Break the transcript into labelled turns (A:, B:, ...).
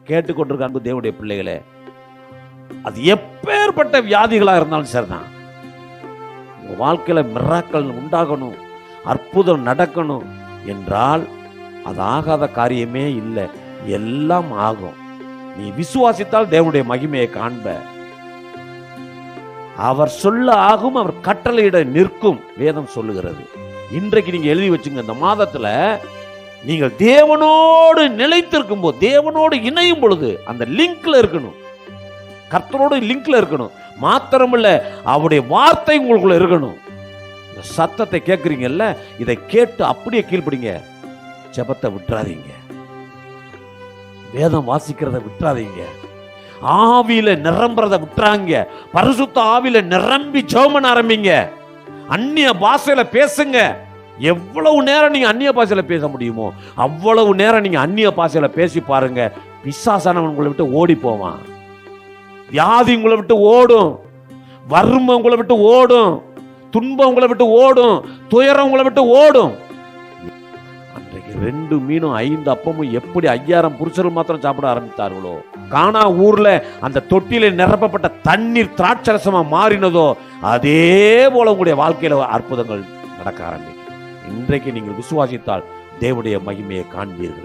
A: கேட்டுக்கொண்டிருக்க அன்பு தேவனுடைய பிள்ளைகளே, அது எப்பேற்பட்ட வியாதிகளா இருந்தாலும் சரிதான், உங்க வாழ்க்கையில மிராக்கள் உண்டாகணும், அற்புதம் நடக்கணும் என்றால் அது ஆகாத காரியமே இல்லை, எல்லாம் ஆகும். நீ விசுவாசித்தால் தேவனுடைய மகிமையை காண்ப. அவர் சொல்ல ஆகும், அவர் கட்டளையிட நிற்கும், வேதம் சொல்லுகிறது. இன்றைக்கு நீங்க எழுதி வச்சுங்க, இந்த மாதத்துல நீங்கள் தேவனோடு நிலைத்திருக்கும் போது, தேவனோடு இணையும் பொழுது அந்த லிங்க்ல இருக்கணும், கர்த்தரோடு லிங்க்ல இருக்கணும். மாத்திரமில்ல, அவருடைய வார்த்தை உங்களுக்குள்ள இருக்கணும். இந்த சத்தத்தை கேட்குறீங்கல்ல, இதை கேட்டு அப்படியே கீழ்ப்படிங்க. ஜெபத்தை விட்டுறாதீங்க, வேதம் வாசிக்கிறத விட்டுறாதீங்க, ஆவியில நிரம்புறத விட்டுறாங்க. பரிசுத்த ஆவியில நிரம்பி ஜெபம் பண்ண ஆரம்பிங்க. அந்நிய பாஷையில பேசுங்க. எவ்வளவு நேரம் நீங்க அந்நிய பாஷையில பேச முடியுமோ அவ்வளவு நேரம் நீங்க அந்நிய பாஷையில பேசி பாருங்க. பிசாசானவன் உங்களை விட்டு ஓடி போவான், வியாதி உங்களை விட்டு ஓடும், வறுமை உங்களை விட்டு ஓடும், துன்பம் உங்களை விட்டு ஓடும், துயரம் உங்களை விட்டு ஓடும். அன்றைக்கு 2 மீனும் 5 அப்பமும் எப்படி 5000 புருஷர்கள் மாத்திரம் சாப்பிட ஆரம்பித்தார்களோ, கானா ஊர்ல அந்த தொட்டியில நிரப்பப்பட்ட தண்ணீர் திராட்சரசமா மாறினதோ, அதே போல உங்களுடைய வாழ்க்கையில அற்புதங்கள் நடக்க ஆரம்பிக்கும். இன்றைக்கு நீங்கள் விசுவாசித்தால் தேவனுடைய மகிமையை காண்பீர்கள்.